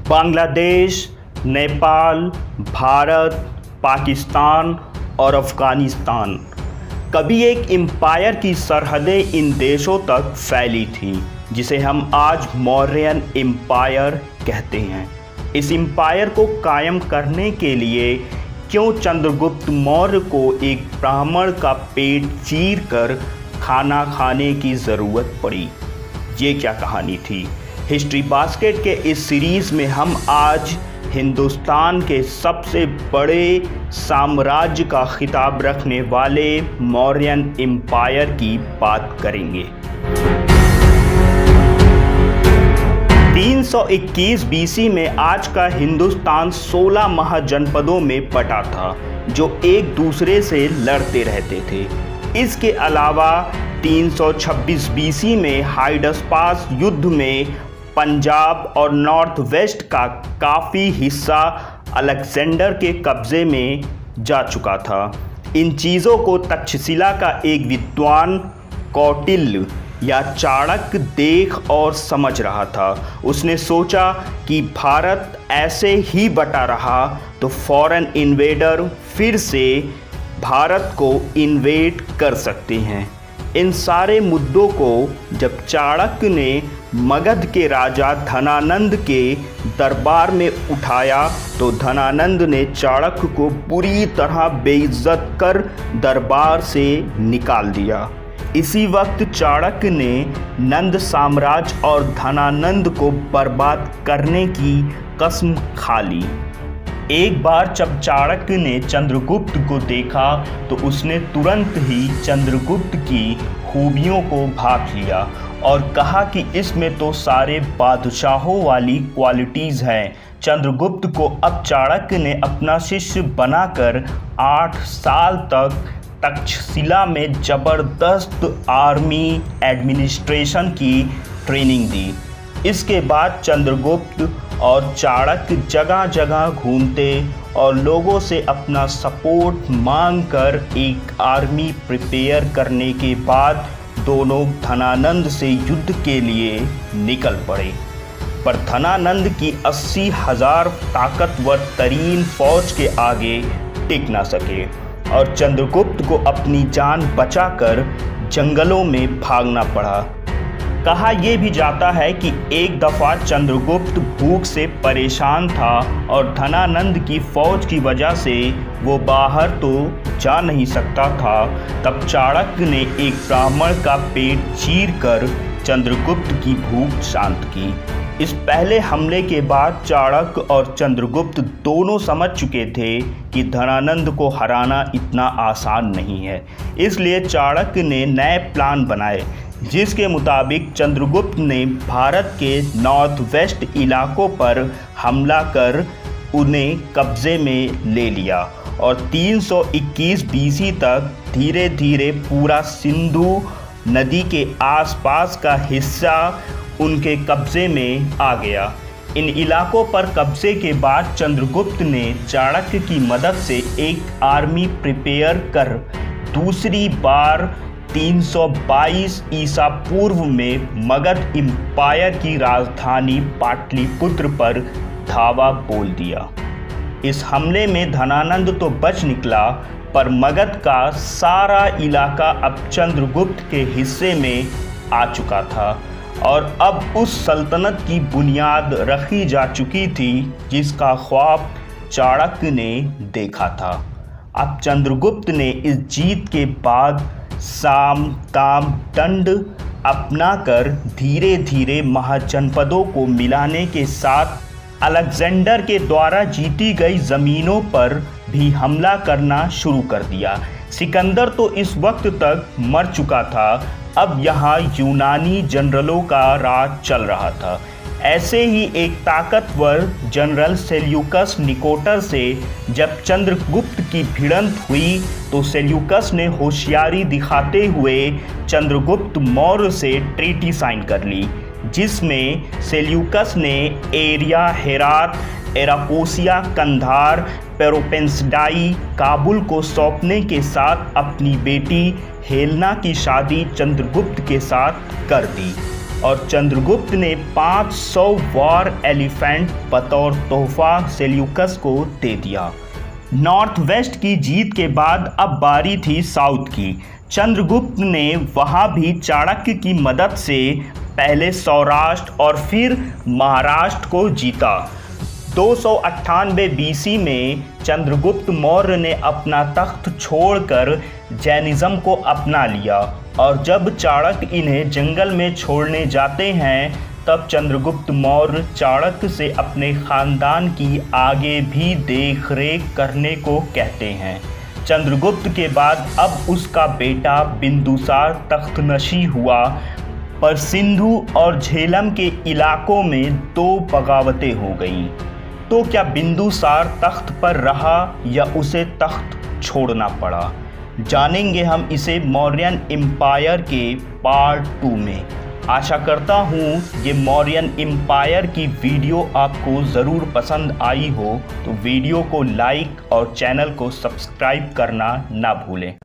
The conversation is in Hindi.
बांग्लादेश, नेपाल, भारत, पाकिस्तान और अफ़गानिस्तान। कभी एक एम्पायर की सरहदें इन देशों तक फैली थीं, जिसे हम आज मौर्यन एम्पायर कहते हैं। इस एम्पायर को कायम करने के लिए क्यों चंद्रगुप्त मौर्य को एक ब्राह्मण का पेट चीर कर खाना खाने की ज़रूरत पड़ी? ये क्या कहानी थी? हिस्ट्री बास्केट के इस सीरीज़ में हम आज हिंदुस्तान के सबसे बड़े साम्राज्य का खिताब रखने वाले मौर्यन एम्पायर की बात करेंगे। 321 बीसी में आज का हिंदुस्तान 16 महाजनपदों में बटा था, जो एक दूसरे से लड़ते रहते थे। इसके अलावा 326 बीसी में हाइडस्पास युद्ध में पंजाब और नॉर्थ वेस्ट का काफ़ी हिस्सा अलेक्जेंडर के कब्ज़े में जा चुका था। इन चीज़ों को तक्षशिला का एक विद्वान कौटिल्य या चाणक्य देख और समझ रहा था। उसने सोचा कि भारत ऐसे ही बटा रहा तो फॉरेन इन्वेडर फिर से भारत को इन्वेड कर सकते हैं। इन सारे मुद्दों को जब चाणक्य ने मगध के राजा धनानंद के दरबार में उठाया तो धनानंद ने चाणक्य को बुरी तरह बेइज्जत कर दरबार से निकाल दिया। इसी वक्त चाणक्य ने नंद साम्राज्य और धनानंद को बर्बाद करने की कसम खा ली। एक बार जब चाणक्य ने चंद्रगुप्त को देखा तो उसने तुरंत ही चंद्रगुप्त की खूबियों को भांप लिया और कहा कि इसमें तो सारे बादशाहों वाली क्वालिटीज़ हैं। चंद्रगुप्त को अब चाणक्य ने अपना शिष्य बनाकर 8 साल तक तक्षशिला में ज़बरदस्त आर्मी एडमिनिस्ट्रेशन की ट्रेनिंग दी। इसके बाद चंद्रगुप्त और चाणक्य जगह जगह घूमते और लोगों से अपना सपोर्ट मांगकर एक आर्मी प्रिपेयर करने के बाद दोनों धनानंद से युद्ध के लिए निकल पड़े। पर धनानंद की 80,000 ताकतवर तरीन फौज के आगे टिक ना सके और चंद्रगुप्त को अपनी जान बचाकर जंगलों में भागना पड़ा। कहा यह भी जाता है कि एक दफ़ा चंद्रगुप्त भूख से परेशान था और धनानंद की फौज की वजह से वो बाहर तो जा नहीं सकता था। तब चाणक्य ने एक ब्राह्मण का पेट चीर कर चंद्रगुप्त की भूख शांत की। इस पहले हमले के बाद चाणक्य और चंद्रगुप्त दोनों समझ चुके थे कि धनानंद को हराना इतना आसान नहीं है। इसलिए चाणक्य ने नए प्लान बनाए, जिसके मुताबिक चंद्रगुप्त ने भारत के नॉर्थ वेस्ट इलाकों पर हमला कर उन्हें कब्ज़े में ले लिया और 321 बीसी तक धीरे धीरे पूरा सिंधु नदी के आसपास का हिस्सा उनके कब्ज़े में आ गया। इन इलाकों पर कब्ज़े के बाद चंद्रगुप्त ने चाणक्य की मदद से एक आर्मी प्रिपेयर कर दूसरी बार 322 ईसा पूर्व में मगध एम्पायर की राजधानी पाटलिपुत्र पर धावा बोल दिया। इस हमले में धनानंद तो बच निकला, पर मगध का सारा इलाका अब चंद्रगुप्त के हिस्से में आ चुका था और अब उस सल्तनत की बुनियाद रखी जा चुकी थी जिसका ख्वाब चाणक्य ने देखा था। अब चंद्रगुप्त ने इस जीत के बाद साम दाम दंड अपनाकर धीरे धीरे महाजनपदों को मिलाने के साथ अलेक्जेंडर के द्वारा जीती गई ज़मीनों पर भी हमला करना शुरू कर दिया। सिकंदर तो इस वक्त तक मर चुका था, अब यहाँ यूनानी जनरलों का राज चल रहा था। ऐसे ही एक ताकतवर जनरल सेल्यूकस निकोटर से जब चंद्रगुप्त की भिड़ंत हुई तो सेल्यूकस ने होशियारी दिखाते हुए चंद्रगुप्त मौर्य से ट्रीटी साइन कर ली, जिसमें सेल्यूकस ने एरिया, हेरात, एराकोसिया, कंधार, पेरोपेंसडाई, काबुल को सौंपने के साथ अपनी बेटी हेलेना की शादी चंद्रगुप्त के साथ कर दी। और चंद्रगुप्त ने 500 वॉर एलिफेंट बतौर तोहफा सेल्यूकस को दे दिया। नॉर्थ वेस्ट की जीत के बाद अब बारी थी साउथ की। चंद्रगुप्त ने वहाँ भी चाणक्य की मदद से पहले सौराष्ट्र और फिर महाराष्ट्र को जीता। 298 बीसी में चंद्रगुप्त मौर्य ने अपना तख्त छोड़कर जैनिज़्म को अपना लिया और जब चाणक्य इन्हें जंगल में छोड़ने जाते हैं तब चंद्रगुप्त मौर्य चाणक्य से अपने ख़ानदान की आगे भी देखरेख करने को कहते हैं। चंद्रगुप्त के बाद अब उसका बेटा बिंदुसार तख्तनशी हुआ, पर सिंधु और झेलम के इलाकों में 2 बगावतें हो गईं। तो क्या बिंदुसार तख्त पर रहा या उसे तख्त छोड़ना पड़ा? जानेंगे हम इसे मौर्यन एम्पायर के पार्ट 2 में। आशा करता हूँ ये मौर्यन एम्पायर की वीडियो आपको ज़रूर पसंद आई हो, तो वीडियो को लाइक और चैनल को सब्सक्राइब करना ना भूलें।